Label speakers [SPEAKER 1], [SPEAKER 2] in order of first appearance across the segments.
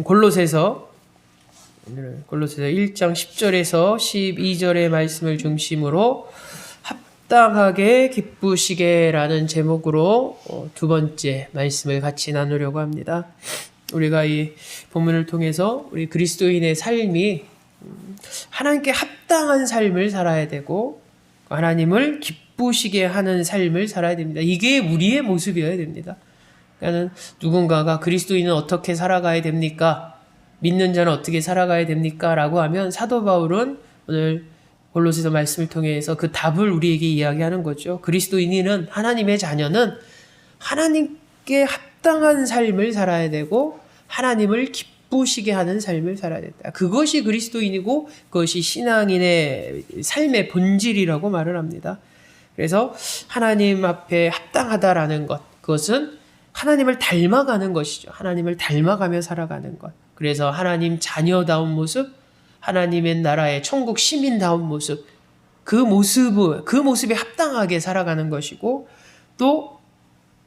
[SPEAKER 1] 골로새서 1장 10절에서 12절의 말씀을 중심으로 합당하게 기쁘시게라는 제목으로 두 번째 말씀을 같이 나누려고 합니다. 우리가 이 본문을 통해서 우리 그리스도인의 삶이 하나님께 합당한 삶을 살아야 되고 하나님을 기쁘시게 하는 삶을 살아야 됩니다. 이게 우리의 모습이어야 됩니다. 그러니까 누군가가 그리스도인은 어떻게 살아가야 됩니까? 믿는 자는 어떻게 살아가야 됩니까? 라고 하면 사도 바울은 오늘 골로새서 말씀을 통해서 그 답을 우리에게 이야기하는 거죠. 그리스도인은 하나님의 자녀는 하나님께 합당한 삶을 살아야 되고 하나님을 기쁘시게 하는 삶을 살아야 된다. 그것이 그리스도인이고 그것이 신앙인의 삶의 본질이라고 말을 합니다. 그래서 하나님 앞에 합당하다라는 것, 그것은 하나님을 닮아가는 것이죠. 하나님을 닮아가며 살아가는 것. 그래서 하나님 자녀다운 모습, 하나님의 나라의 천국 시민다운 모습, 그 모습에 합당하게 살아가는 것이고, 또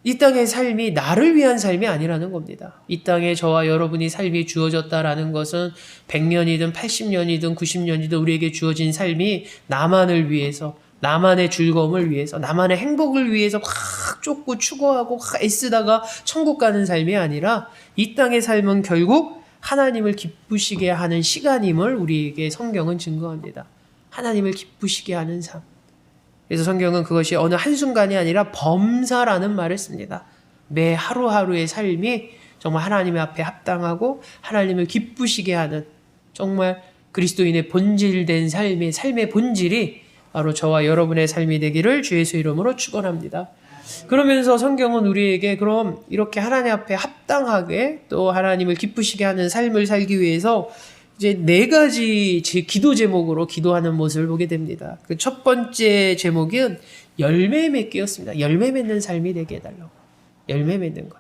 [SPEAKER 1] 이 땅의 삶이 나를 위한 삶이 아니라는 겁니다. 이 땅에 저와 여러분이 삶이 주어졌다라는 것은 100년이든 80년이든 90년이든 우리에게 주어진 삶이 나만을 위해서, 나만의 즐거움을 위해서, 나만의 행복을 위해서 막 쫓고 추구하고 애쓰다가 천국 가는 삶이 아니라 이 땅의 삶은 결국 하나님을 기쁘시게 하는 시간임을 우리에게 성경은 증거합니다. 하나님을 기쁘시게 하는 삶. 그래서 성경은 그것이 어느 한순간이 아니라 범사라는 말을 씁니다. 매 하루하루의 삶이 정말 하나님 앞에 합당하고 하나님을 기쁘시게 하는 정말 그리스도인의 본질된 삶의 본질이 바로 저와 여러분의 삶이 되기를 주 예수 이름으로 축원합니다. 그러면서 성경은 우리에게 그럼 이렇게 하나님 앞에 합당하게 또 하나님을 기쁘시게 하는 삶을 살기 위해서 이제 4가지 기도 제목으로 기도하는 모습을 보게 됩니다. 그 첫 번째 제목은 열매 맺기였습니다. 열매 맺는 삶이 되게 해달라고. 열매 맺는 것.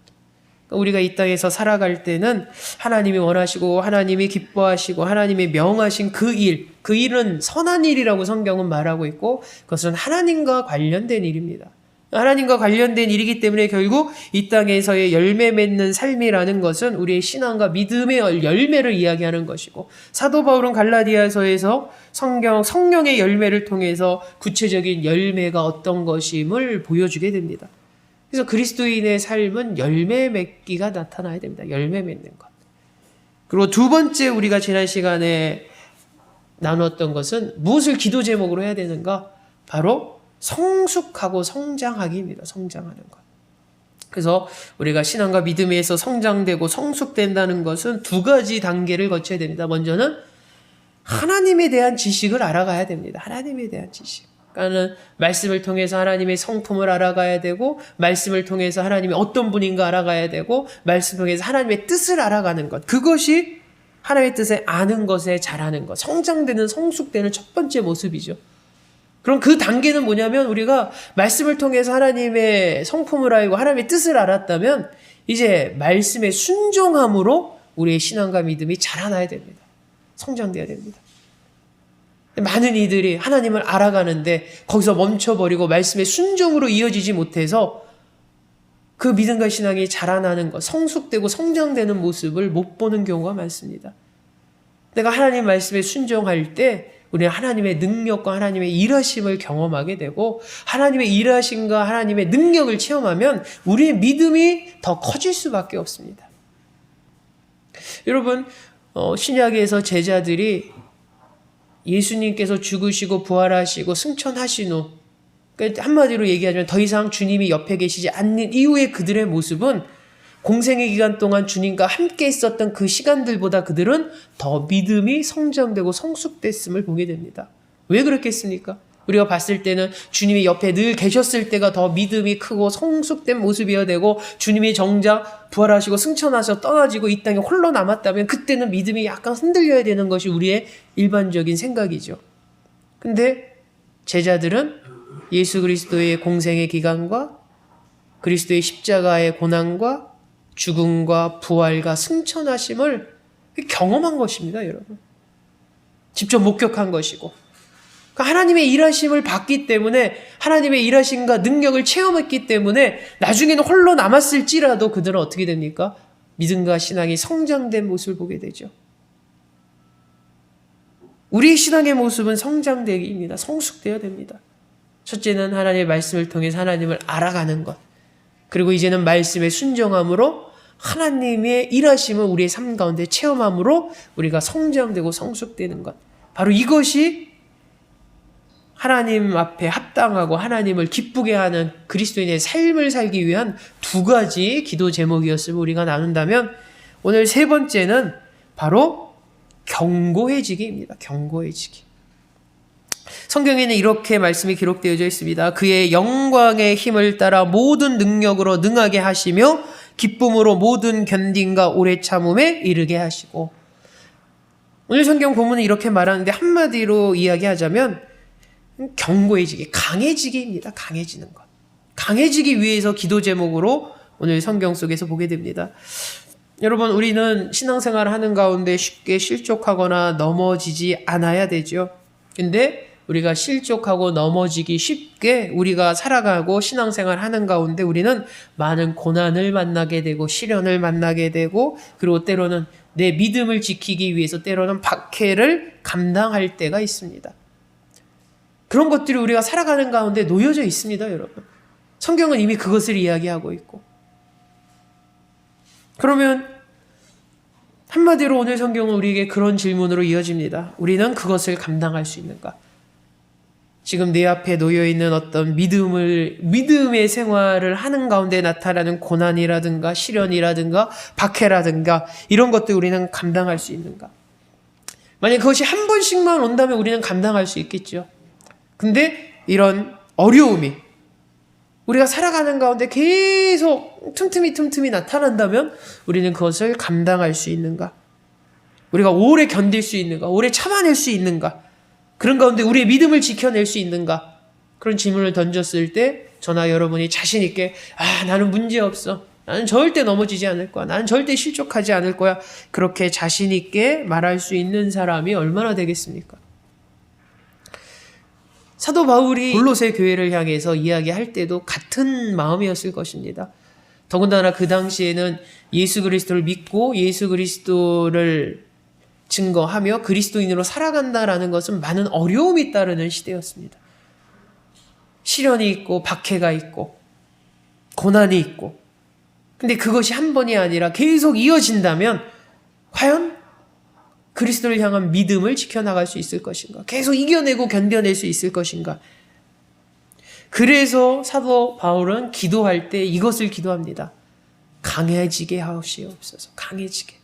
[SPEAKER 1] 그러니까 우리가 이 땅에서 살아갈 때는 하나님이 원하시고 하나님이 기뻐하시고 하나님이 명하신 그 일은 선한 일이라고 성경은 말하고 있고 그것은 하나님과 관련된 일입니다. 하나님과 관련된 일이기 때문에 결국 이 땅에서의 열매 맺는 삶이라는 것은 우리의 신앙과 믿음의 열매를 이야기하는 것이고 사도 바울은 갈라디아서에서 성령의 열매를 통해서 구체적인 열매가 어떤 것임을 보여주게 됩니다. 그래서 그리스도인의 삶은 열매 맺기가 나타나야 됩니다. 열매 맺는 것. 그리고 두 번째 우리가 지난 시간에 나눴던 것은 무엇을 기도 제목으로 해야 되는가? 바로 성숙하고 성장하기입니다. 성장하는 것. 그래서 우리가 신앙과 믿음에서 성장되고 성숙된다는 것은 2가지 단계를 거쳐야 됩니다. 먼저는 하나님에 대한 지식을 알아가야 됩니다. 하나님에 대한 지식. 그러니까 말씀을 통해서 하나님의 성품을 알아가야 되고 말씀을 통해서 하나님이 어떤 분인가 알아가야 되고 말씀을 통해서 하나님의 뜻을 알아가는 것. 그것이 하나님의 뜻을 아는 것에 잘하는 것. 성장되는 성숙되는 첫 번째 모습이죠. 그럼 그 단계는 뭐냐면 우리가 말씀을 통해서 하나님의 성품을 알고 하나님의 뜻을 알았다면 이제 말씀의 순종함으로 우리의 신앙과 믿음이 자라나야 됩니다. 성장돼야 됩니다. 많은 이들이 하나님을 알아가는데 거기서 멈춰버리고 말씀의 순종으로 이어지지 못해서 그 믿음과 신앙이 자라나는 것, 성숙되고 성장되는 모습을 못 보는 경우가 많습니다. 내가 하나님 말씀에 순종할 때 우리는 하나님의 능력과 하나님의 일하심을 경험하게 되고 하나님의 일하심과 하나님의 능력을 체험하면 우리의 믿음이 더 커질 수밖에 없습니다. 여러분, 신약에서 제자들이 예수님께서 죽으시고 부활하시고 승천하신 후 그러니까 한마디로 얘기하자면 더 이상 주님이 옆에 계시지 않는 이후의 그들의 모습은 공생의 기간 동안 주님과 함께 있었던 그 시간들보다 그들은 더 믿음이 성장되고 성숙됐음을 보게 됩니다. 왜 그렇겠습니까? 우리가 봤을 때는 주님이 옆에 늘 계셨을 때가 더 믿음이 크고 성숙된 모습이어야 되고 주님이 정작 부활하시고 승천하셔 떠나지고 이 땅에 홀로 남았다면 그때는 믿음이 약간 흔들려야 되는 것이 우리의 일반적인 생각이죠. 근데 제자들은 예수 그리스도의 공생의 기간과 그리스도의 십자가의 고난과 죽음과 부활과 승천하심을 경험한 것입니다, 여러분. 직접 목격한 것이고. 그러니까 하나님의 일하심을 받기 때문에 하나님의 일하심과 능력을 체험했기 때문에 나중에는 홀로 남았을지라도 그들은 어떻게 됩니까? 믿음과 신앙이 성장된 모습을 보게 되죠. 우리의 신앙의 모습은 성장되기입니다. 성숙되어야 됩니다. 첫째는 하나님의 말씀을 통해서 하나님을 알아가는 것. 그리고 이제는 말씀에 순종함으로 하나님의 일하심을 우리의 삶 가운데 체험함으로 우리가 성장되고 성숙되는 것. 바로 이것이 하나님 앞에 합당하고 하나님을 기쁘게 하는 그리스도인의 삶을 살기 위한 두 가지 기도 제목이었음을 우리가 나눈다면, 오늘 세 번째는 바로 견고해지기입니다. 견고해지기. 성경에는 이렇게 말씀이 기록되어져 있습니다. 그의 영광의 힘을 따라 모든 능력으로 능하게 하시며 기쁨으로 모든 견딘과 오래 참음에 이르게 하시고. 오늘 성경 본문은 이렇게 말하는데 한마디로 이야기하자면 견고해지기, 강해지기입니다. 강해지는 것. 강해지기 위해서 기도 제목으로 오늘 성경 속에서 보게 됩니다. 여러분, 우리는 신앙생활을 하는 가운데 쉽게 실족하거나 넘어지지 않아야 되죠. 근데 우리가 실족하고 넘어지기 쉽게 우리가 살아가고 신앙생활 하는 가운데 우리는 많은 고난을 만나게 되고 시련을 만나게 되고, 그리고 때로는 내 믿음을 지키기 위해서 때로는 박해를 감당할 때가 있습니다. 그런 것들이 우리가 살아가는 가운데 놓여져 있습니다, 여러분. 성경은 이미 그것을 이야기하고 있고. 그러면 한마디로 오늘 성경은 우리에게 그런 질문으로 이어집니다. 우리는 그것을 감당할 수 있는가? 지금 내 앞에 놓여있는 어떤 믿음의 생활을 하는 가운데 나타나는 고난이라든가 시련이라든가 박해라든가 이런 것들 우리는 감당할 수 있는가? 만약 그것이 한 번씩만 온다면 우리는 감당할 수 있겠죠. 근데 이런 어려움이 우리가 살아가는 가운데 계속 틈틈이 나타난다면 우리는 그것을 감당할 수 있는가? 우리가 오래 견딜 수 있는가? 오래 참아낼 수 있는가? 그런 가운데 우리의 믿음을 지켜낼 수 있는가? 그런 질문을 던졌을 때 저나 여러분이 자신 있게 나는 문제 없어. 나는 절대 넘어지지 않을 거야. 나는 절대 실족하지 않을 거야. 그렇게 자신 있게 말할 수 있는 사람이 얼마나 되겠습니까? 사도 바울이 골로새 교회를 향해서 이야기할 때도 같은 마음이었을 것입니다. 더군다나 그 당시에는 예수 그리스도를 믿고 예수 그리스도를 증거하며 그리스도인으로 살아간다라는 것은 많은 어려움이 따르는 시대였습니다. 시련이 있고 박해가 있고 고난이 있고, 근데 그것이 한 번이 아니라 계속 이어진다면 과연 그리스도를 향한 믿음을 지켜나갈 수 있을 것인가? 계속 이겨내고 견뎌낼 수 있을 것인가? 그래서 사도 바울은 기도할 때 이것을 기도합니다. 강해지게 하시옵소서. 강해지게.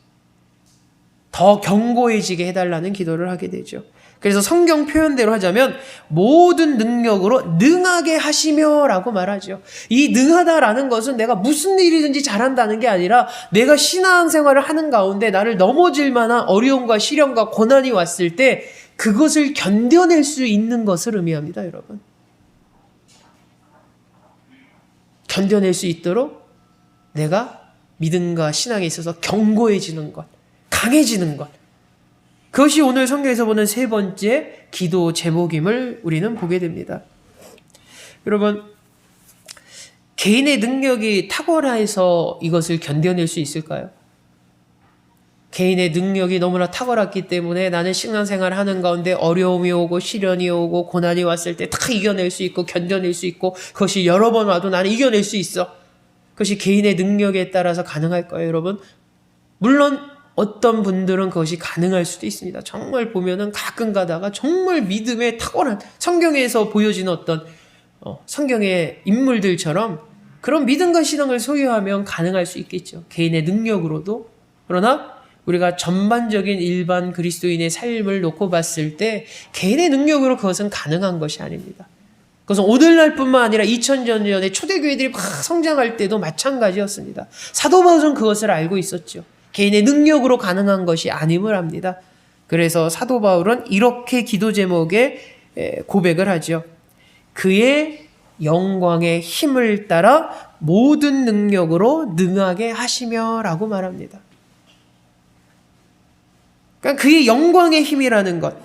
[SPEAKER 1] 더 견고해지게 해달라는 기도를 하게 되죠. 그래서 성경 표현대로 하자면 모든 능력으로 능하게 하시며 라고 말하죠. 이 능하다라는 것은 내가 무슨 일이든지 잘한다는 게 아니라 내가 신앙생활을 하는 가운데 나를 넘어질 만한 어려움과 시련과 고난이 왔을 때 그것을 견뎌낼 수 있는 것을 의미합니다, 여러분. 견뎌낼 수 있도록 내가 믿음과 신앙에 있어서 견고해지는 것, 강해지는 것. 그것이 오늘 성경에서 보는 세 번째 기도 제목임을 우리는 보게 됩니다. 여러분, 개인의 능력이 탁월해서 이것을 견뎌낼 수 있을까요? 개인의 능력이 너무나 탁월했기 때문에 나는 신앙생활 하는 가운데 어려움이 오고 시련이 오고 고난이 왔을 때 다 이겨낼 수 있고 견뎌낼 수 있고, 그것이 여러 번 와도 나는 이겨낼 수 있어. 그것이 개인의 능력에 따라서 가능할까요, 여러분? 물론 어떤 분들은 그것이 가능할 수도 있습니다. 정말 보면은 가끔 가다가 정말 믿음에 탁월한, 성경에서 보여지는 어떤 성경의 인물들처럼 그런 믿음과 신앙을 소유하면 가능할 수 있겠죠. 개인의 능력으로도. 그러나 우리가 전반적인 일반 그리스도인의 삶을 놓고 봤을 때 개인의 능력으로 그것은 가능한 것이 아닙니다. 그것은 오늘날뿐만 아니라 2000년 전에 초대교회들이 막 성장할 때도 마찬가지였습니다. 사도 바울은 그것을 알고 있었죠. 개인의 능력으로 가능한 것이 아님을 압니다. 그래서 사도 바울은 이렇게 기도 제목에 고백을 하죠. 그의 영광의 힘을 따라 모든 능력으로 능하게 하시며 라고 말합니다. 그러니까 그의 영광의 힘이라는 것,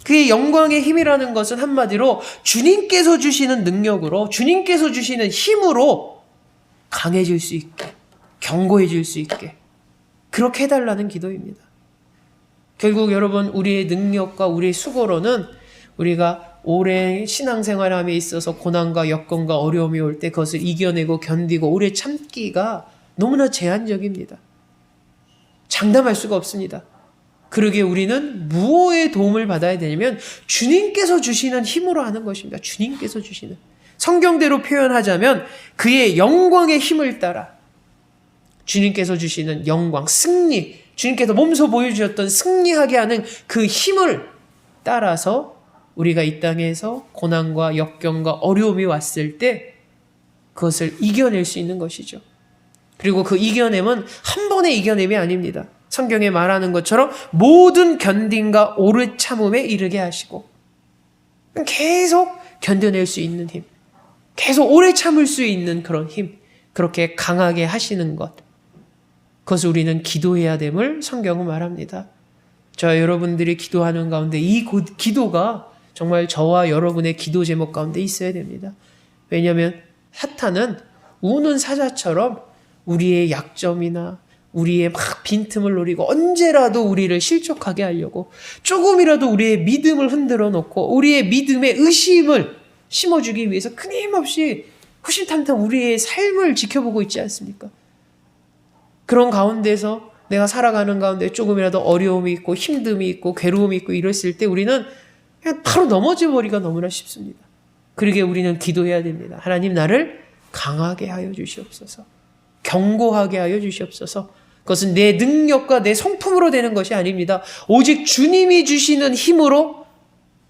[SPEAKER 1] 그의 영광의 힘이라는 것은 한마디로 주님께서 주시는 능력으로, 주님께서 주시는 힘으로 강해질 수 있게, 견고해질 수 있게, 그렇게 해달라는 기도입니다. 결국 여러분, 우리의 능력과 우리의 수고로는 우리가 오랜 신앙생활함에 있어서 고난과 여건과 어려움이 올 때 그것을 이겨내고 견디고 오래 참기가 너무나 제한적입니다. 장담할 수가 없습니다. 그러기에 우리는 무엇의 도움을 받아야 되냐면 주님께서 주시는 힘으로 하는 것입니다. 주님께서 주시는. 성경대로 표현하자면 그의 영광의 힘을 따라 주님께서 주시는 영광, 승리, 주님께서 몸소 보여주셨던 승리하게 하는 그 힘을 따라서 우리가 이 땅에서 고난과 역경과 어려움이 왔을 때 그것을 이겨낼 수 있는 것이죠. 그리고 그 이겨냄은 한 번의 이겨냄이 아닙니다. 성경에 말하는 것처럼 모든 견딘과 오래 참음에 이르게 하시고 계속 견뎌낼 수 있는 힘, 계속 오래 참을 수 있는 그런 힘, 그렇게 강하게 하시는 것, 그것을 우리는 기도해야 됨을 성경은 말합니다. 저와 여러분들이 기도하는 가운데 이 기도가 정말 저와 여러분의 기도 제목 가운데 있어야 됩니다. 왜냐하면 사탄은 우는 사자처럼 우리의 약점이나 우리의 막 빈틈을 노리고 언제라도 우리를 실족하게 하려고 조금이라도 우리의 믿음을 흔들어 놓고 우리의 믿음의 의심을 심어주기 위해서 끊임없이 호심탐탐 우리의 삶을 지켜보고 있지 않습니까? 그런 가운데서 내가 살아가는 가운데 조금이라도 어려움이 있고 힘듦이 있고 괴로움이 있고 이랬을 때 우리는 그냥 바로 넘어져 버리기가 너무나 쉽습니다. 그러기에 우리는 기도해야 됩니다. 하나님, 나를 강하게 하여 주시옵소서. 견고하게 하여 주시옵소서. 그것은 내 능력과 내 성품으로 되는 것이 아닙니다. 오직 주님이 주시는 힘으로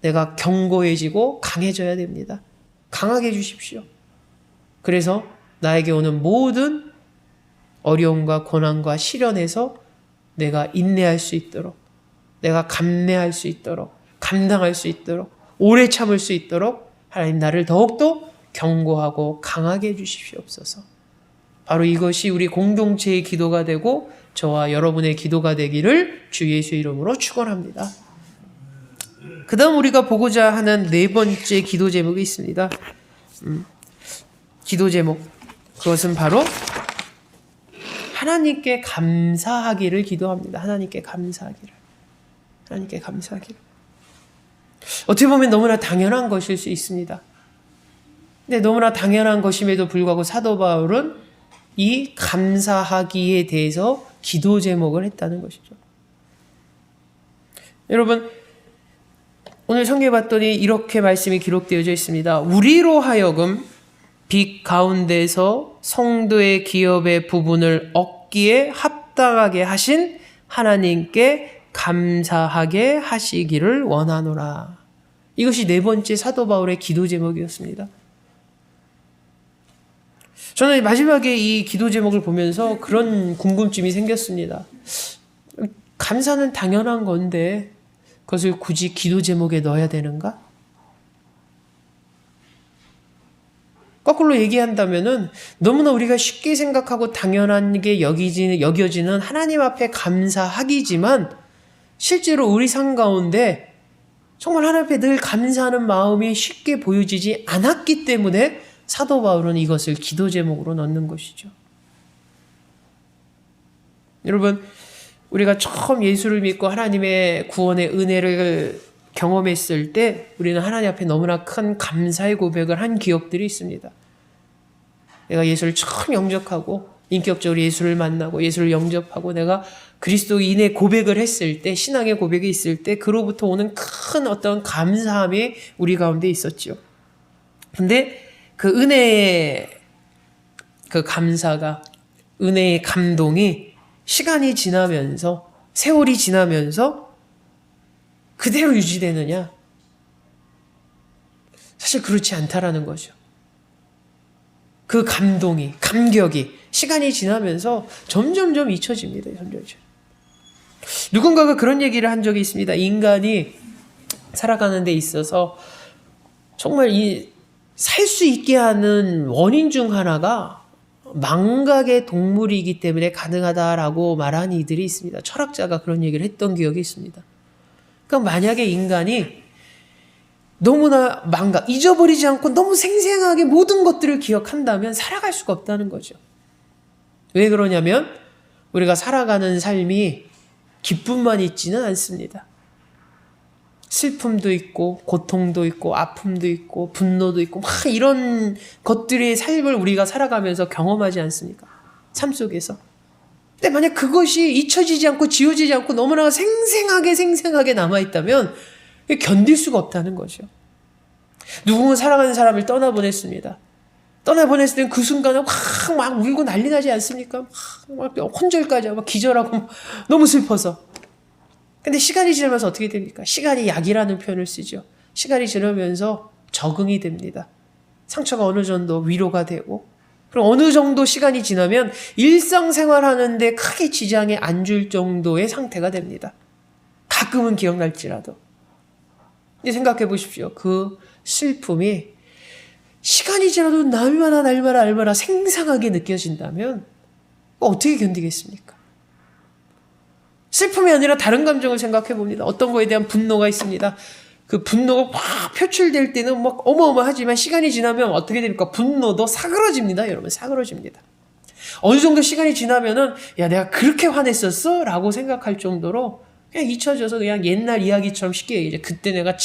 [SPEAKER 1] 내가 견고해지고 강해져야 됩니다. 강하게 해주십시오. 그래서 나에게 오는 모든 어려움과 고난과 시련에서 내가 인내할 수 있도록, 내가 감내할 수 있도록, 감당할 수 있도록, 오래 참을 수 있도록 하나님, 나를 더욱더 견고하고 강하게 해주십시옵소서. 바로 이것이 우리 공동체의 기도가 되고 저와 여러분의 기도가 되기를 주 예수의 이름으로 축원합니다. 그 다음 우리가 보고자 하는 네 번째 기도 제목이 있습니다. 기도 제목, 그것은 바로 하나님께 감사하기를 기도합니다. 하나님께 감사하기를. 하나님께 감사하기를. 어떻게 보면 너무나 당연한 것일 수 있습니다. 근데 너무나 당연한 것임에도 불구하고 사도 바울은 이 감사하기에 대해서 기도 제목을 했다는 것이죠. 여러분, 오늘 성경에 봤더니 이렇게 말씀이 기록되어져 있습니다. 우리로 하여금 빛 가운데서 성도의 기업의 부분을 얻기에 합당하게 하신 하나님께 감사하게 하시기를 원하노라. 이것이 네 번째 사도 바울의 기도 제목이었습니다. 저는 마지막에 이 기도 제목을 보면서 그런 궁금증이 생겼습니다. 감사는 당연한 건데 그것을 굳이 기도 제목에 넣어야 되는가? 거꾸로 얘기한다면은 너무나 우리가 쉽게 생각하고 당연하게 여겨지는 하나님 앞에 감사하기지만 실제로 우리 삶 가운데 정말 하나님 앞에 늘 감사하는 마음이 쉽게 보여지지 않았기 때문에 사도 바울은 이것을 기도 제목으로 넣는 것이죠. 여러분, 우리가 처음 예수를 믿고 하나님의 구원의 은혜를 경험했을 때 우리는 하나님 앞에 너무나 큰 감사의 고백을 한 기억들이 있습니다. 내가 예수를 처음 영접하고 인격적으로 예수를 만나고 예수를 영접하고 내가 그리스도인의 고백을 했을 때, 신앙의 고백이 있을 때 그로부터 오는 큰 어떤 감사함이 우리 가운데 있었죠. 근데 그 은혜의 그 감사가, 은혜의 감동이 시간이 지나면서, 세월이 지나면서 그대로 유지되느냐? 사실 그렇지 않다라는 거죠. 그 감동이, 감격이 시간이 지나면서 점점점 잊혀집니다. 점점점. 누군가가 그런 얘기를 한 적이 있습니다. 인간이 살아가는 데 있어서 정말 살 수 있게 하는 원인 중 하나가 망각의 동물이기 때문에 가능하다라고 말한 이들이 있습니다. 철학자가 그런 얘기를 했던 기억이 있습니다. 그러니까 만약에 인간이 너무나 잊어버리지 않고 너무 생생하게 모든 것들을 기억한다면 살아갈 수가 없다는 거죠. 왜 그러냐면 우리가 살아가는 삶이 기쁨만 있지는 않습니다. 슬픔도 있고 고통도 있고 아픔도 있고 분노도 있고 막 이런 것들의 삶을 우리가 살아가면서 경험하지 않습니까? 삶 속에서. 근데 만약 그것이 잊혀지지 않고 지워지지 않고 너무나 생생하게 남아있다면 견딜 수가 없다는 거죠. 누군가 사랑하는 사람을 떠나보냈습니다. 떠나보냈을 땐 그 순간에 막 울고 난리 나지 않습니까? 막 혼절까지 하고 막 기절하고 너무 슬퍼서. 근데 시간이 지나면서 어떻게 됩니까? 시간이 약이라는 표현을 쓰죠. 시간이 지나면서 적응이 됩니다. 상처가 어느 정도 위로가 되고, 그리고 어느 정도 시간이 지나면 일상생활하는데 크게 지장이 안 줄 정도의 상태가 됩니다. 가끔은 기억날지라도. 근데 생각해 보십시오. 그 슬픔이 시간이 지나도 날마다 생생하게 느껴진다면 어떻게 견디겠습니까? 슬픔이 아니라 다른 감정을 생각해 봅니다. 어떤 거에 대한 분노가 있습니다. 그 분노가 확 표출될 때는 막 어마어마하지만 시간이 지나면 어떻게 됩니까? 분노도 사그러집니다. 여러분, 사그러집니다. 어느 정도 시간이 지나면은 야, 내가 그렇게 화냈었어? 라고 생각할 정도로 그냥 잊혀져서 그냥 옛날 이야기처럼 쉽게 얘기해. 그때 내가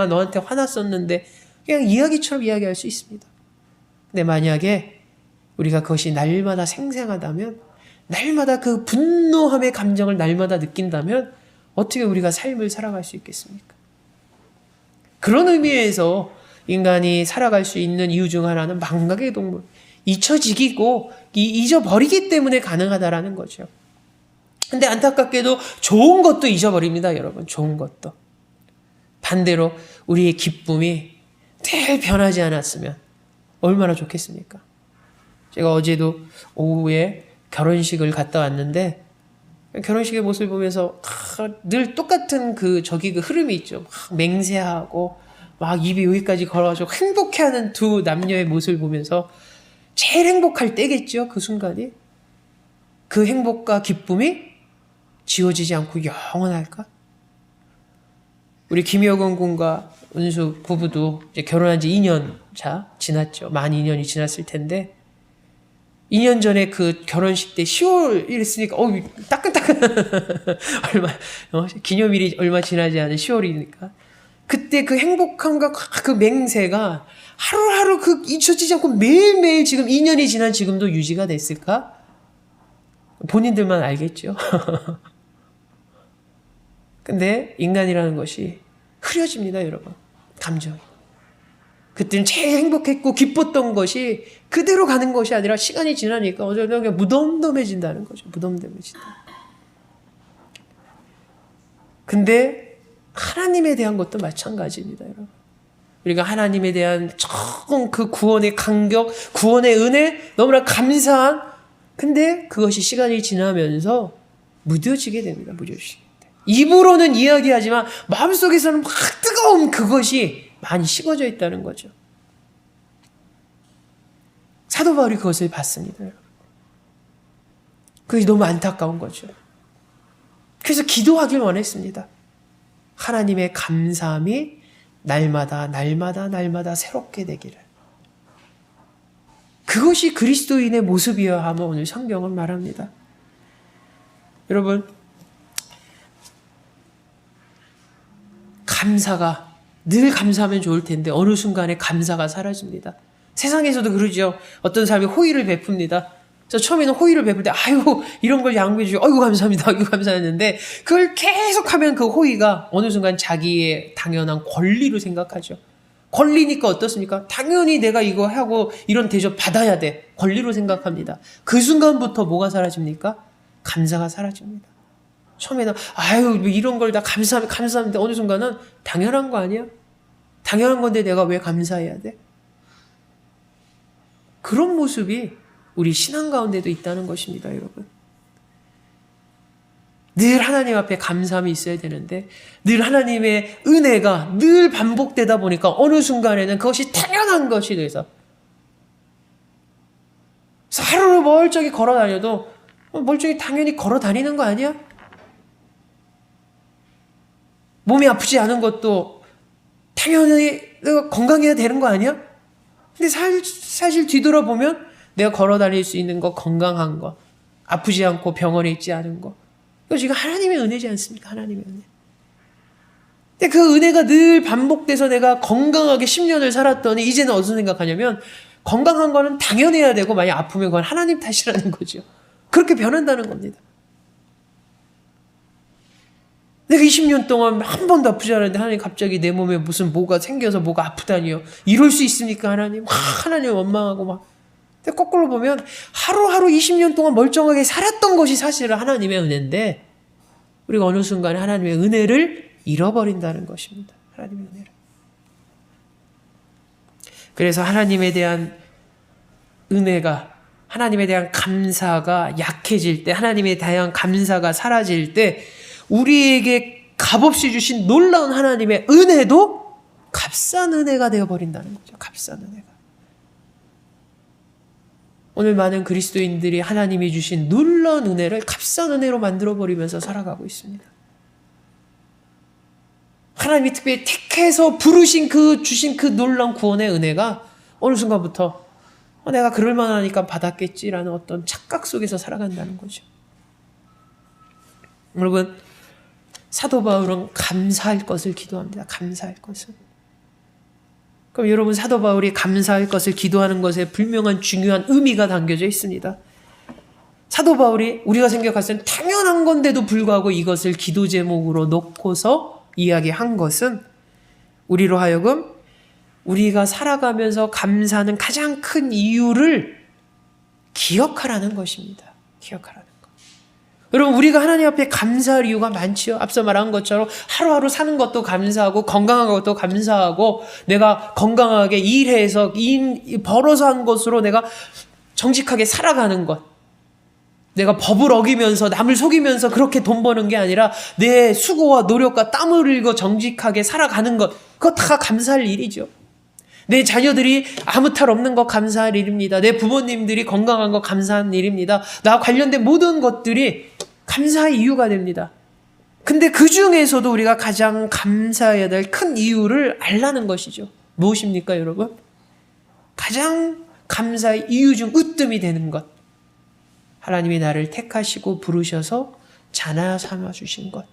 [SPEAKER 1] 너한테 화났었는데 그냥 이야기처럼 이야기할 수 있습니다. 근데 만약에 우리가 그것이 날마다 생생하다면, 날마다 그 분노함의 감정을 날마다 느낀다면 어떻게 우리가 삶을 살아갈 수 있겠습니까? 그런 의미에서 인간이 살아갈 수 있는 이유 중 하나는 망각의 동물, 잊혀지고 잊어버리기 때문에 가능하다라는 거죠. 근데 안타깝게도 좋은 것도 잊어버립니다, 여러분. 좋은 것도. 반대로 우리의 기쁨이 늘 변하지 않았으면 얼마나 좋겠습니까? 제가 어제도 오후에 결혼식을 갔다 왔는데 결혼식의 모습을 보면서 늘 똑같은 그 흐름이 있죠. 막 맹세하고 막 입이 여기까지 걸어가지고 행복해하는 두 남녀의 모습을 보면서 제일 행복할 때겠죠. 그 순간이. 그 행복과 기쁨이 지워지지 않고 영원할까? 우리 김여건 군과 은수 부부도 이제 결혼한 지 2년 차 지났죠. 만 2년이 지났을 텐데 2년 전에 그 결혼식 때 10월이랬으니까 따끈따끈 기념일이 얼마 지나지 않은 10월이니까 그때 그 행복함과 그 맹세가 하루하루 그 잊혀지지 않고 매일매일 지금 2년이 지난 지금도 유지가 됐을까? 본인들만 알겠죠. 근데 인간이라는 것이 흐려집니다, 여러분. 감정이. 그때는 제일 행복했고 기뻤던 것이 그대로 가는 것이 아니라 시간이 지나니까 그냥 무덤덤해진다는 거죠. 무덤덤해진다. 근데 하나님에 대한 것도 마찬가지입니다, 여러분. 우리가 하나님에 대한 처음 그 구원의 감격, 구원의 은혜, 너무나 감사한, 근데 그것이 시간이 지나면서 무뎌지게 됩니다. 무뎌지게 됩니다. 입으로는 이야기하지만 마음속에서는 막 뜨거운 그것이 많이 식어져 있다는 거죠. 사도 바울이 그것을 봤습니다, 여러분. 그것이 너무 안타까운 거죠. 그래서 기도하길 원했습니다. 하나님의 감사함이 날마다 새롭게 되기를. 그것이 그리스도인의 모습이어야 하며 오늘 성경은 말합니다. 여러분, 감사가 늘 감사하면 좋을 텐데 어느 순간에 감사가 사라집니다. 세상에서도 그러죠. 어떤 사람이 호의를 베풉니다. 저 처음에는 호의를 베풀 때 아이고 이런 걸 양보해 주시고 아이고 감사합니다. 아이고 감사했는데 그걸 계속하면 그 호의가 어느 순간 자기의 당연한 권리로 생각하죠. 권리니까 어떻습니까? 당연히 내가 이거 하고 이런 대접 받아야 돼. 권리로 생각합니다. 그 순간부터 뭐가 사라집니까? 감사가 사라집니다. 처음에는 아유 이런 걸 다 감사합니다. 어느 순간은 당연한 거 아니야? 당연한 건데 내가 왜 감사해야 돼? 그런 모습이 우리 신앙 가운데도 있다는 것입니다, 여러분. 늘 하나님 앞에 감사함이 있어야 되는데 늘 하나님의 은혜가 늘 반복되다 보니까 어느 순간에는 그것이 당연한 것이 돼서 하루를 멀쩡히 걸어 다녀도 멀쩡히 당연히 걸어 다니는 거 아니야? 몸이 아프지 않은 것도 당연히 내가 건강해야 되는 거 아니야? 근데 사실 뒤돌아보면 내가 걸어 다닐 수 있는 거, 건강한 거, 아프지 않고 병원에 있지 않은 거. 이거 지금 하나님의 은혜지 않습니까? 하나님의 은혜. 근데 그 은혜가 늘 반복돼서 내가 건강하게 10년을 살았더니 이제는 어떤 생각하냐면 건강한 거는 당연해야 되고 만약 아프면 그건 하나님 탓이라는 거죠. 그렇게 변한다는 겁니다. 내가 20년 동안 한 번도 아프지 않았는데 하나님 갑자기 내 몸에 무슨 뭐가 생겨서 뭐가 아프다니요. 이럴 수 있습니까 하나님? 하나님 원망하고 막. 근데 거꾸로 보면 하루하루 20년 동안 멀쩡하게 살았던 것이 사실은 하나님의 은혜인데 우리가 어느 순간에 하나님의 은혜를 잃어버린다는 것입니다. 하나님의 은혜를. 그래서 하나님에 대한 은혜가 하나님에 대한 감사가 약해질 때 하나님에 대한 감사가 사라질 때 우리에게 값없이 주신 놀라운 하나님의 은혜도 값싼 은혜가 되어버린다는 거죠. 값싼 은혜가. 오늘 많은 그리스도인들이 하나님이 주신 놀라운 은혜를 값싼 은혜로 만들어버리면서 살아가고 있습니다. 하나님이 특별히 택해서 부르신 주신 그 놀라운 구원의 은혜가 어느 순간부터 내가 그럴 만하니까 받았겠지라는 어떤 착각 속에서 살아간다는 거죠. 여러분, 사도 바울은 감사할 것을 기도합니다. 감사할 것을. 그럼 여러분, 사도 바울이 감사할 것을 기도하는 것에 분명한 중요한 의미가 담겨져 있습니다. 사도 바울이 우리가 생각할 때는 당연한 건데도 불구하고 이것을 기도 제목으로 놓고서 이야기한 것은 우리로 하여금 우리가 살아가면서 감사하는 가장 큰 이유를 기억하라는 것입니다. 기억하라는 것. 여러분, 우리가 하나님 앞에 감사할 이유가 많지요. 앞서 말한 것처럼 하루하루 사는 것도 감사하고 건강한 것도 감사하고 내가 건강하게 일해서 벌어서 한 것으로 내가 정직하게 살아가는 것. 내가 법을 어기면서 남을 속이면서 그렇게 돈 버는 게 아니라 내 수고와 노력과 땀을 흘리고 정직하게 살아가는 것. 그거 다 감사할 일이죠. 내 자녀들이 아무 탈 없는 거 감사할 일입니다. 내 부모님들이 건강한 거 감사한 일입니다. 나와 관련된 모든 것들이 감사의 이유가 됩니다. 근데 그 중에서도 우리가 가장 감사해야 될 큰 이유를 알라는 것이죠. 무엇입니까, 여러분? 가장 감사의 이유 중 으뜸이 되는 것. 하나님이 나를 택하시고 부르셔서 자녀 삼아 주신 것.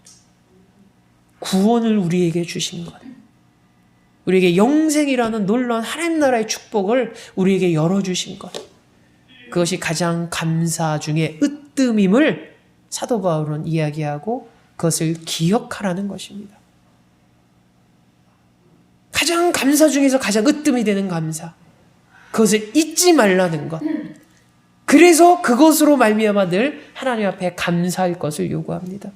[SPEAKER 1] 구원을 우리에게 주신 것. 우리에게 영생이라는 놀라운 하나님 나라의 축복을 우리에게 열어주신 것. 그것이 가장 감사 중에 으뜸임을 사도 바울은 이야기하고 그것을 기억하라는 것입니다. 가장 감사 중에서 가장 으뜸이 되는 감사. 그것을 잊지 말라는 것. 그래서 그것으로 말미암아 늘 하나님 앞에 감사할 것을 요구합니다.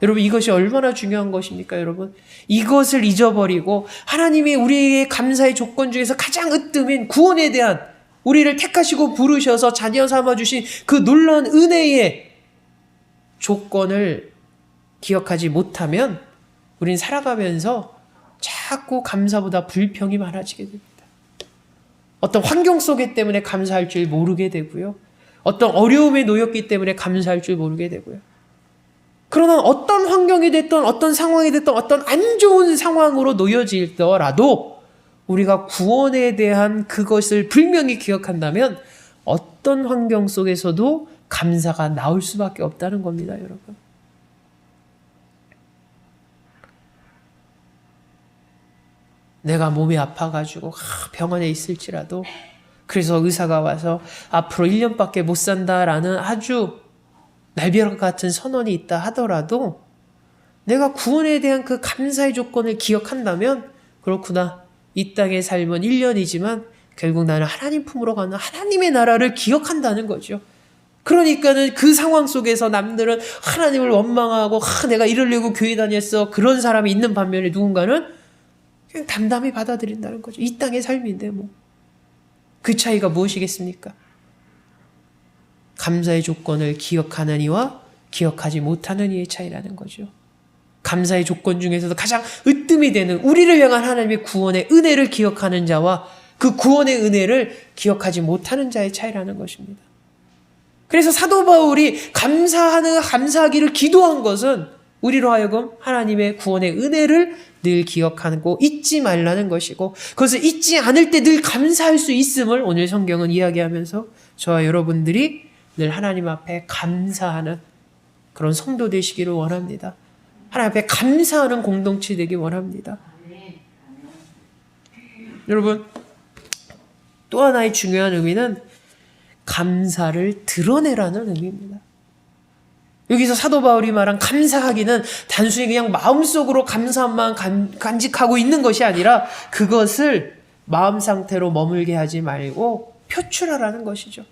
[SPEAKER 1] 여러분, 이것이 얼마나 중요한 것입니까, 여러분? 이것을 잊어버리고 하나님이 우리에게 감사의 조건 중에서 가장 으뜸인 구원에 대한 우리를 택하시고 부르셔서 자녀 삼아주신 그 놀라운 은혜의 조건을 기억하지 못하면 우린 살아가면서 자꾸 감사보다 불평이 많아지게 됩니다. 어떤 환경 속에 때문에 감사할 줄 모르게 되고요. 어떤 어려움에 놓였기 때문에 감사할 줄 모르게 되고요. 그러나 어떤 환경이 됐든 어떤 상황이 됐든 어떤 안 좋은 상황으로 놓여지더라도 우리가 구원에 대한 그것을 분명히 기억한다면 어떤 환경 속에서도 감사가 나올 수밖에 없다는 겁니다, 여러분. 내가 몸이 아파가지고 병원에 있을지라도 그래서 의사가 와서 앞으로 1년밖에 못 산다라는 아주 날벼락 같은 선언이 있다 하더라도 내가 구원에 대한 그 감사의 조건을 기억한다면 그렇구나. 이 땅의 삶은 1년이지만 결국 나는 하나님 품으로 가는 하나님의 나라를 기억한다는 거죠. 그러니까는 그 상황 속에서 남들은 하나님을 원망하고 내가 이러려고 교회 다녔어. 그런 사람이 있는 반면에 누군가는 그냥 담담히 받아들인다는 거죠. 이 땅의 삶인데 뭐. 그 차이가 무엇이겠습니까? 감사의 조건을 기억하는 이와 기억하지 못하는 이의 차이라는 거죠. 감사의 조건 중에서도 가장 으뜸이 되는 우리를 향한 하나님의 구원의 은혜를 기억하는 자와 그 구원의 은혜를 기억하지 못하는 자의 차이라는 것입니다. 그래서 사도 바울이 감사하기를 기도한 것은 우리로 하여금 하나님의 구원의 은혜를 늘 기억하고 잊지 말라는 것이고 그것을 잊지 않을 때 늘 감사할 수 있음을 오늘 성경은 이야기하면서 저와 여러분들이 늘 하나님 앞에 감사하는 그런 성도 되시기를 원합니다. 하나님 앞에 감사하는 공동체 되기 원합니다. 여러분, 또 하나의 중요한 의미는 감사를 드러내라는 의미입니다. 여기서 사도 바울이 말한 감사하기는 단순히 그냥 마음속으로 감사함만 간직하고 있는 것이 아니라 그것을 마음 상태로 머물게 하지 말고 표출하라는 것이죠.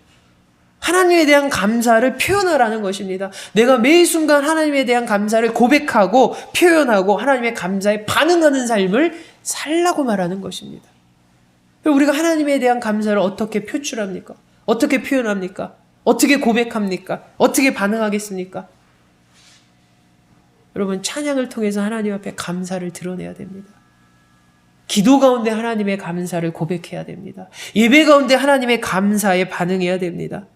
[SPEAKER 1] 하나님에 대한 감사를 표현하라는 것입니다. 내가 매 순간 하나님에 대한 감사를 고백하고 표현하고 하나님의 감사에 반응하는 삶을 살라고 말하는 것입니다. 우리가 하나님에 대한 감사를 어떻게 표출합니까? 어떻게 표현합니까? 어떻게 고백합니까? 어떻게 반응하겠습니까? 여러분, 찬양을 통해서 하나님 앞에 감사를 드러내야 됩니다. 기도 가운데 하나님의 감사를 고백해야 됩니다. 예배 가운데 하나님의 감사에 반응해야 됩니다.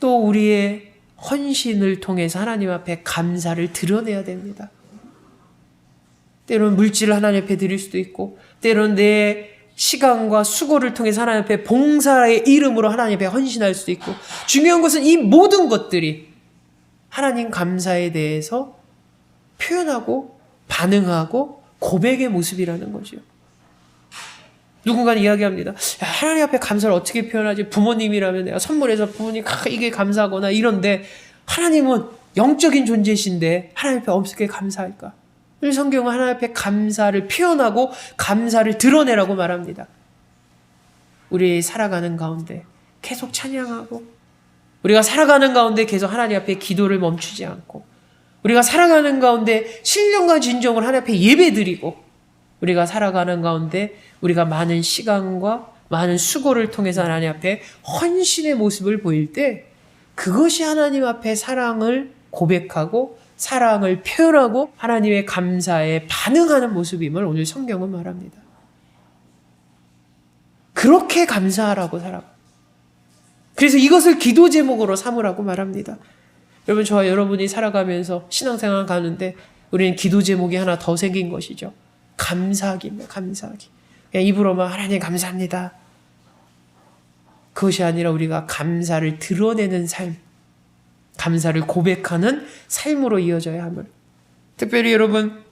[SPEAKER 1] 또 우리의 헌신을 통해서 하나님 앞에 감사를 드러내야 됩니다. 때로는 물질을 하나님 앞에 드릴 수도 있고, 때로는 내 시간과 수고를 통해서 하나님 앞에 봉사의 이름으로 하나님 앞에 헌신할 수도 있고, 중요한 것은 이 모든 것들이 하나님 감사에 대해서 표현하고 반응하고 고백의 모습이라는 거죠. 누군가는 이야기합니다. 야, 하나님 앞에 감사를 어떻게 표현하지? 부모님이라면 내가 선물해서 부모님 이게 감사하거나 이런데, 하나님은 영적인 존재신데 하나님 앞에 어떻게 감사할까? 성경은 하나님 앞에 감사를 표현하고 감사를 드러내라고 말합니다. 우리 살아가는 가운데 계속 찬양하고, 우리가 살아가는 가운데 계속 하나님 앞에 기도를 멈추지 않고, 우리가 살아가는 가운데 신령과 진정을 하나님 앞에 예배드리고, 우리가 살아가는 가운데 우리가 많은 시간과 많은 수고를 통해서 하나님 앞에 헌신의 모습을 보일 때, 그것이 하나님 앞에 사랑을 고백하고 사랑을 표현하고 하나님의 감사에 반응하는 모습임을 오늘 성경은 말합니다. 그렇게 감사하라고 살아. 그래서 이것을 기도 제목으로 삼으라고 말합니다. 여러분, 저와 여러분이 살아가면서 신앙생활 가는데 우리는 기도 제목이 하나 더 생긴 것이죠. 감사하기입니다. 감사하기. 그냥 입으로만 하나님 감사합니다. 그것이 아니라 우리가 감사를 드러내는 삶, 감사를 고백하는 삶으로 이어져야 함을. 특별히 여러분,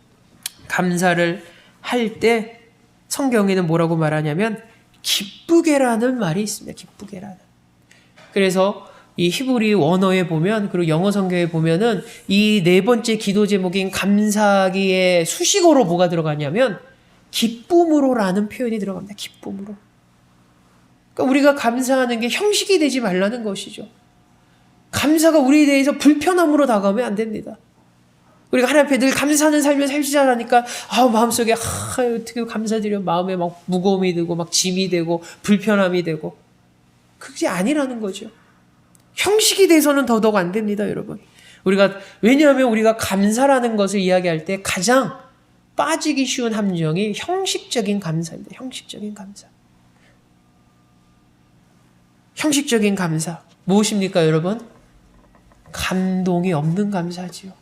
[SPEAKER 1] 감사를 할 때 성경에는 뭐라고 말하냐면 기쁘게라는 말이 있습니다. 기쁘게라는. 그래서 이 히브리 원어에 보면, 그리고 영어 성경에 보면은 이 네 번째 기도 제목인 감사하기에 수식어로 뭐가 들어가냐면 기쁨으로라는 표현이 들어갑니다. 기쁨으로. 그러니까 우리가 감사하는 게 형식이 되지 말라는 것이죠. 감사가 우리에 대해서 불편함으로 다가오면 안 됩니다. 우리가 하나님 앞에 늘 감사하는 삶을 살자라니까 마음속에 어떻게 감사드려, 마음에 막 무거움이 되고 막 짐이 되고 불편함이 되고, 그게 아니라는 거죠. 형식이 돼서는 더더욱 안 됩니다, 여러분. 왜냐하면 우리가 감사라는 것을 이야기할 때 가장 빠지기 쉬운 함정이 형식적인 감사입니다. 형식적인 감사. 형식적인 감사. 무엇입니까, 여러분? 감동이 없는 감사지요.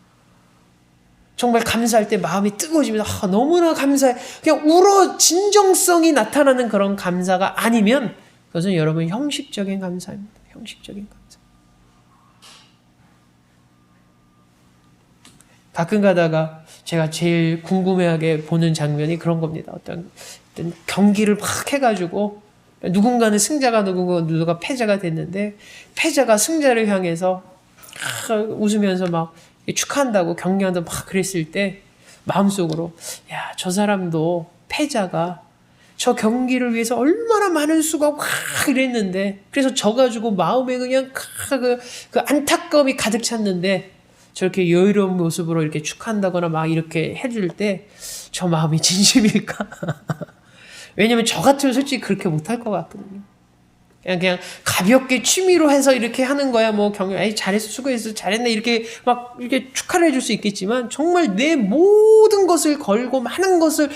[SPEAKER 1] 정말 감사할 때 마음이 뜨거워집니다. 너무나 감사해. 그냥 울어 진정성이 나타나는 그런 감사가 아니면 그것은 여러분 형식적인 감사입니다. 형식적인 감사. 가끔 가다가 제가 제일 궁금해하게 보는 장면이 그런 겁니다. 어떤 경기를 막 해가지고 누군가는 승자가 누가 패자가 됐는데, 패자가 승자를 향해서 웃으면서 막 축하한다고 경기한다고 막 그랬을 때 마음속으로, 야, 저 사람도 패자가 저 경기를 위해서 얼마나 많은 수고 막 이랬는데, 그래서 져가지고 마음에 그냥 그 안타까움이 가득 찼는데 저렇게 여유로운 모습으로 이렇게 축하한다거나 막 이렇게 해줄 때 저 마음이 진심일까? 왜냐면 저 같으면 솔직히 그렇게 못할 것 같거든요. 그냥 가볍게 취미로 해서 이렇게 하는 거야. 뭐 잘했어, 수고했어, 잘했네, 이렇게 막 이렇게 축하를 해줄 수 있겠지만, 정말 내 모든 것을 걸고 많은 것을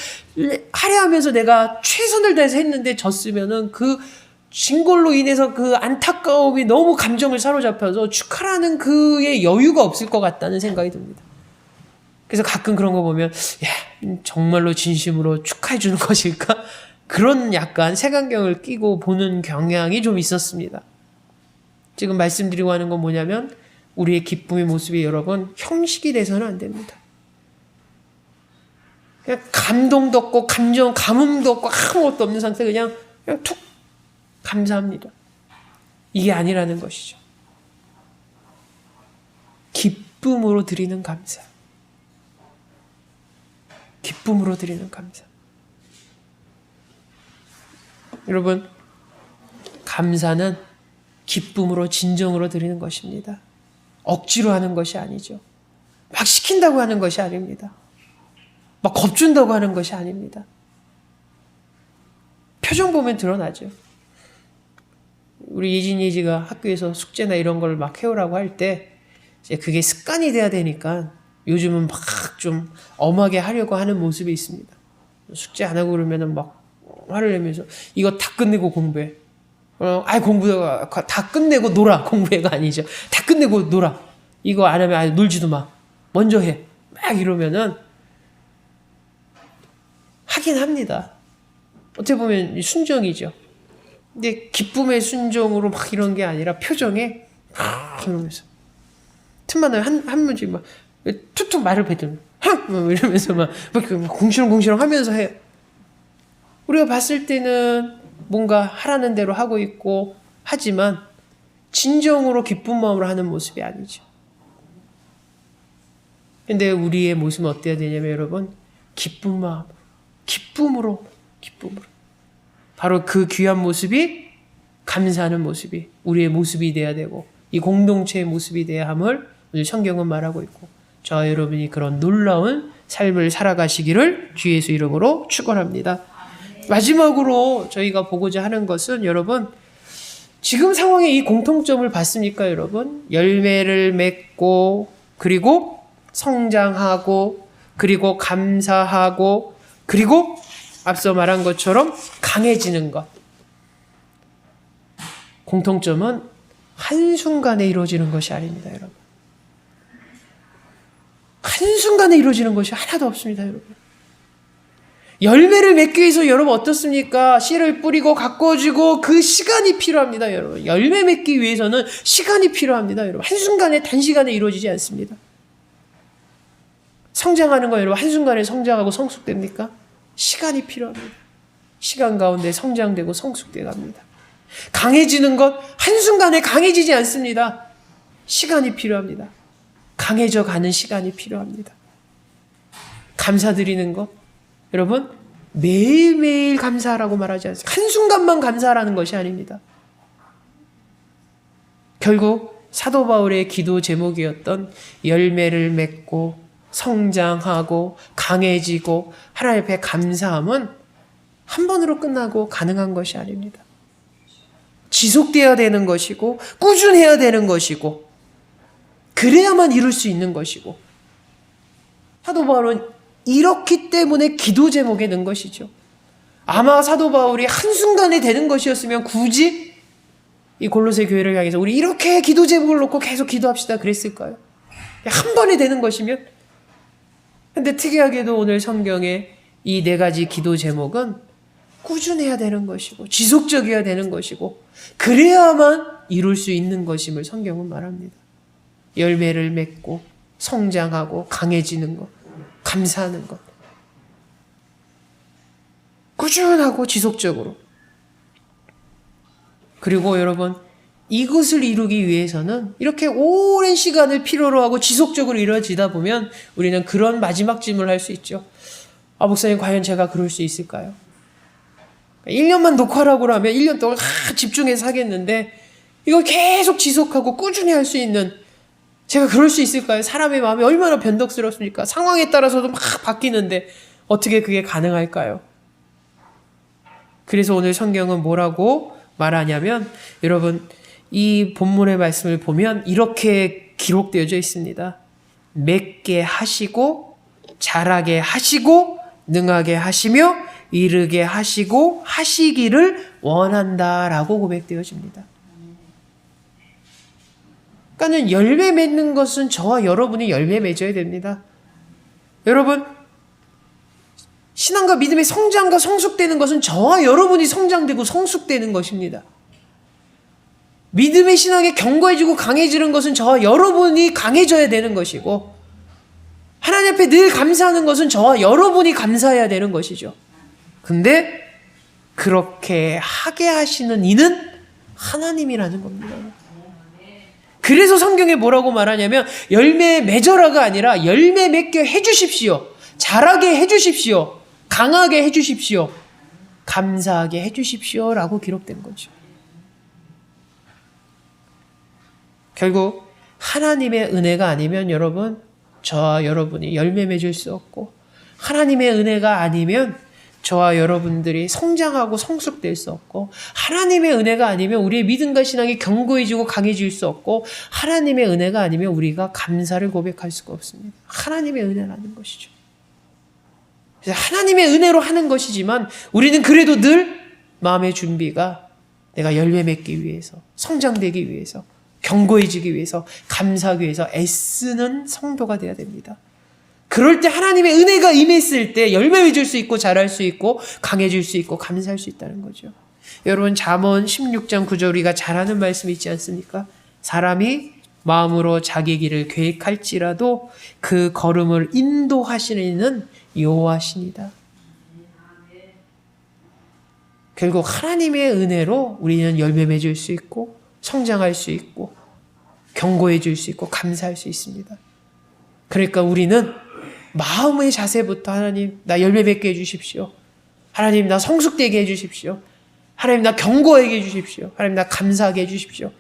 [SPEAKER 1] 하려 하면서 내가 최선을 다해서 했는데 졌으면은 그 진 걸로 인해서 그 안타까움이 너무 감정을 사로잡혀서 축하라는 그의 여유가 없을 것 같다는 생각이 듭니다. 그래서 가끔 그런 거 보면, 야, 정말로 진심으로 축하해 주는 것일까? 그런 약간 색안경을 끼고 보는 경향이 좀 있었습니다. 지금 말씀드리고 하는 건 뭐냐면 우리의 기쁨의 모습이 여러분 형식이 돼서는 안 됩니다. 그냥 감동도 없고 감흥도 없고 아무것도 없는 상태 그냥 툭 감사합니다. 이게 아니라는 것이죠. 기쁨으로 드리는 감사. 기쁨으로 드리는 감사. 여러분, 감사는 기쁨으로 진정으로 드리는 것입니다. 억지로 하는 것이 아니죠. 막 시킨다고 하는 것이 아닙니다. 막 겁준다고 하는 것이 아닙니다. 표정 보면 드러나죠. 우리 예진이지가 학교에서 숙제나 이런 걸 막 해오라고 할 때 이제 그게 습관이 돼야 되니까 요즘은 막 좀 엄하게 하려고 하는 모습이 있습니다. 숙제 안 하고 그러면은 막 화를 내면서 이거 다 끝내고 공부해. 공부가 다 끝내고 놀아. 공부해가 아니죠. 다 끝내고 놀아. 이거 안 하면 놀지도 마. 먼저 해. 막 이러면은 하긴 합니다. 어떻게 보면 순종이죠. 근데 기쁨의 순종으로 막 이런 게 아니라 표정에 이러면서 틈만 나면 한 문제 막 툭툭 말을 뱉으면 이러면서 막 궁시렁궁시렁 하면서 해요. 우리가 봤을 때는 뭔가 하라는 대로 하고 있고 하지만 진정으로 기쁜 마음으로 하는 모습이 아니죠. 근데 우리의 모습은 어때야 되냐면 여러분 기쁜 마음, 기쁨으로 바로 그 귀한 모습이 감사하는 모습이 우리의 모습이 돼야 되고 이 공동체의 모습이 돼야 함을 오늘 성경은 말하고 있고 저와 여러분이 그런 놀라운 삶을 살아가시기를 주 예수 이름으로 축원합니다. 마지막으로 저희가 보고자 하는 것은 여러분 지금 상황의 이 공통점을 봤습니까 여러분? 열매를 맺고 그리고 성장하고 그리고 감사하고 그리고 앞서 말한 것처럼 강해지는 것. 공통점은 한순간에 이루어지는 것이 아닙니다 여러분. 한순간에 이루어지는 것이 하나도 없습니다 여러분. 열매를 맺기 위해서 여러분 어떻습니까? 씨를 뿌리고 가꿔주고 그 시간이 필요합니다 여러분. 열매 맺기 위해서는 시간이 필요합니다 여러분. 한순간에 단시간에 이루어지지 않습니다. 성장하는 거 여러분 한순간에 성장하고 성숙됩니까? 시간이 필요합니다. 시간 가운데 성장되고 성숙되어 갑니다. 강해지는 것 한순간에 강해지지 않습니다. 시간이 필요합니다. 강해져 가는 시간이 필요합니다. 감사드리는 것 여러분 매일매일 감사하라고 말하지 않습니다. 한순간만 감사하라는 것이 아닙니다. 결국 사도 바울의 기도 제목이었던 열매를 맺고 성장하고 강해지고 하나님 앞에 감사함은 한 번으로 끝나고 가능한 것이 아닙니다. 지속되어야 되는 것이고 꾸준해야 되는 것이고 그래야만 이룰 수 있는 것이고 사도 바울은 이렇기 때문에 기도 제목에 넣은 것이죠. 아마 사도 바울이 한순간에 되는 것이었으면 굳이 이 골로새 교회를 향해서 우리 이렇게 기도 제목을 놓고 계속 기도합시다 그랬을까요? 한 번에 되는 것이면. 근데 특이하게도 오늘 성경에 이 네 가지 기도 제목은 꾸준해야 되는 것이고 지속적이어야 되는 것이고 그래야만 이룰 수 있는 것임을 성경은 말합니다. 열매를 맺고 성장하고 강해지는 것, 감사하는 것. 꾸준하고 지속적으로. 그리고 여러분 이것을 이루기 위해서는 이렇게 오랜 시간을 필요로 하고 지속적으로 이루어지다 보면 우리는 그런 마지막 질문을 할 수 있죠. 목사님 과연 제가 그럴 수 있을까요? 1년만 녹화라고 하면 1년 동안 집중해서 하겠는데 이걸 계속 지속하고 꾸준히 할 수 있는 제가 그럴 수 있을까요? 사람의 마음이 얼마나 변덕스럽습니까? 상황에 따라서도 막 바뀌는데 어떻게 그게 가능할까요? 그래서 오늘 성경은 뭐라고 말하냐면 여러분 이 본문의 말씀을 보면 이렇게 기록되어져 있습니다. 맺게 하시고 자라게 하시고 능하게 하시며 이르게 하시고 하시기를 원한다라고 고백되어집니다. 그러니까 열매 맺는 것은 저와 여러분이 열매 맺어야 됩니다. 여러분 신앙과 믿음의 성장과 성숙되는 것은 저와 여러분이 성장되고 성숙되는 것입니다. 믿음의 신앙이 견고해지고 강해지는 것은 저와 여러분이 강해져야 되는 것이고, 하나님 앞에 늘 감사하는 것은 저와 여러분이 감사해야 되는 것이죠. 근데 그렇게 하게 하시는 이는 하나님이라는 겁니다. 그래서 성경에 뭐라고 말하냐면 열매 맺어라가 아니라 열매 맺게 해주십시오. 자라게 해주십시오. 강하게 해주십시오. 감사하게 해주십시오. 라고 기록된 거죠. 결국 하나님의 은혜가 아니면 여러분, 저와 여러분이 열매 맺을 수 없고, 하나님의 은혜가 아니면 저와 여러분들이 성장하고 성숙될 수 없고, 하나님의 은혜가 아니면 우리의 믿음과 신앙이 견고해지고 강해질 수 없고, 하나님의 은혜가 아니면 우리가 감사를 고백할 수가 없습니다. 하나님의 은혜라는 것이죠. 그래서 하나님의 은혜로 하는 것이지만 우리는 그래도 늘 마음의 준비가 내가 열매 맺기 위해서, 성장되기 위해서, 견고해지기 위해서, 감사하기 위해서 애쓰는 성도가 되어야 됩니다. 그럴 때 하나님의 은혜가 임했을 때 열매 맺을 수 있고 자랄 수 있고 강해질 수 있고 감사할 수 있다는 거죠. 여러분, 잠언 16장 9절 우리가 잘 아는 말씀이 있지 않습니까? 사람이 마음으로 자기 길을 계획할지라도 그 걸음을 인도하시는 이는 여호와시니다. 결국 하나님의 은혜로 우리는 열매 맺을 수 있고 성장할 수 있고 견고해질 수 있고 감사할 수 있습니다. 그러니까 우리는 마음의 자세부터 하나님 나 열매 맺게 해주십시오. 하나님 나 성숙되게 해주십시오. 하나님 나 견고하게 해주십시오. 하나님 나 감사하게 해주십시오.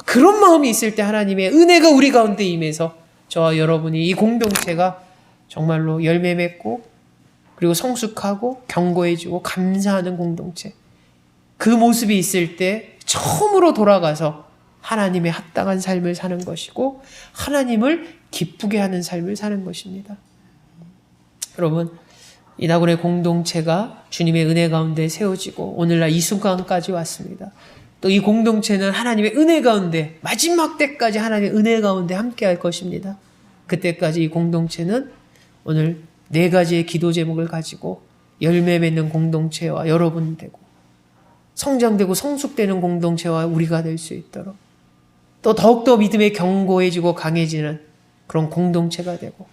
[SPEAKER 1] 그런 마음이 있을 때 하나님의 은혜가 우리 가운데 임해서 저와 여러분이 이 공동체가 정말로 열매 맺고 그리고 성숙하고 견고해지고 감사하는 공동체, 그 모습이 있을 때 처음으로 돌아가서 하나님의 합당한 삶을 사는 것이고 하나님을 기쁘게 하는 삶을 사는 것입니다. 여러분, 이나군의 공동체가 주님의 은혜 가운데 세워지고 오늘날 이 순간까지 왔습니다. 또 이 공동체는 하나님의 은혜 가운데 마지막 때까지 하나님의 은혜 가운데 함께 할 것입니다. 그때까지 이 공동체는 오늘 4가지의 기도 제목을 가지고 열매 맺는 공동체와 여러분 되고 성장되고 성숙되는 공동체와 우리가 될 수 있도록, 또 더욱더 믿음에 견고해지고 강해지는 그런 공동체가 되고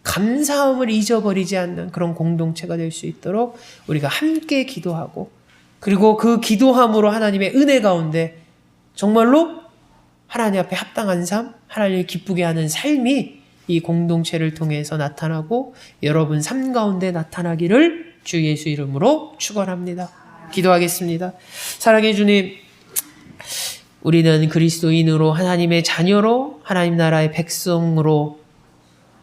[SPEAKER 1] 감사함을 잊어버리지 않는 그런 공동체가 될 수 있도록 우리가 함께 기도하고, 그리고 그 기도함으로 하나님의 은혜 가운데 정말로 하나님 앞에 합당한 삶, 하나님을 기쁘게 하는 삶이 이 공동체를 통해서 나타나고 여러분 삶 가운데 나타나기를 주 예수 이름으로 축원합니다. 기도하겠습니다. 사랑해 주님, 우리는 그리스도인으로 하나님의 자녀로 하나님 나라의 백성으로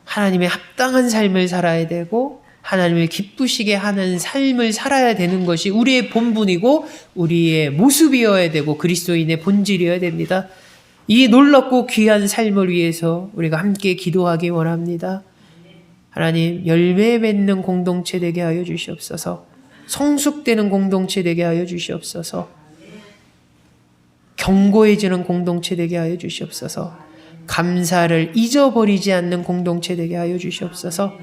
[SPEAKER 1] 하나님의 합당한 삶을 살아야 되고 하나님을 기쁘시게 하는 삶을 살아야 되는 것이 우리의 본분이고 우리의 모습이어야 되고 그리스도인의 본질이어야 됩니다. 이 놀랍고 귀한 삶을 위해서 우리가 함께 기도하기 원합니다. 하나님, 열매 맺는 공동체 되게 하여 주시옵소서. 성숙되는 공동체 되게 하여 주시옵소서. 견고해지는 공동체 되게 하여 주시옵소서. 감사를 잊어버리지 않는 공동체 되게 하여 주시옵소서.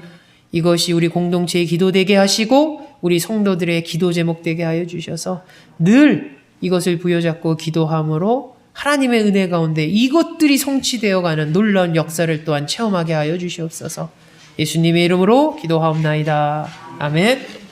[SPEAKER 1] 이것이 우리 공동체의 기도 되게 하시고 우리 성도들의 기도 제목 되게 하여 주셔서 늘 이것을 부여잡고 기도함으로 하나님의 은혜 가운데 이것들이 성취되어가는 놀라운 역사를 또한 체험하게 하여 주시옵소서. 예수님의 이름으로 기도하옵나이다. 아멘.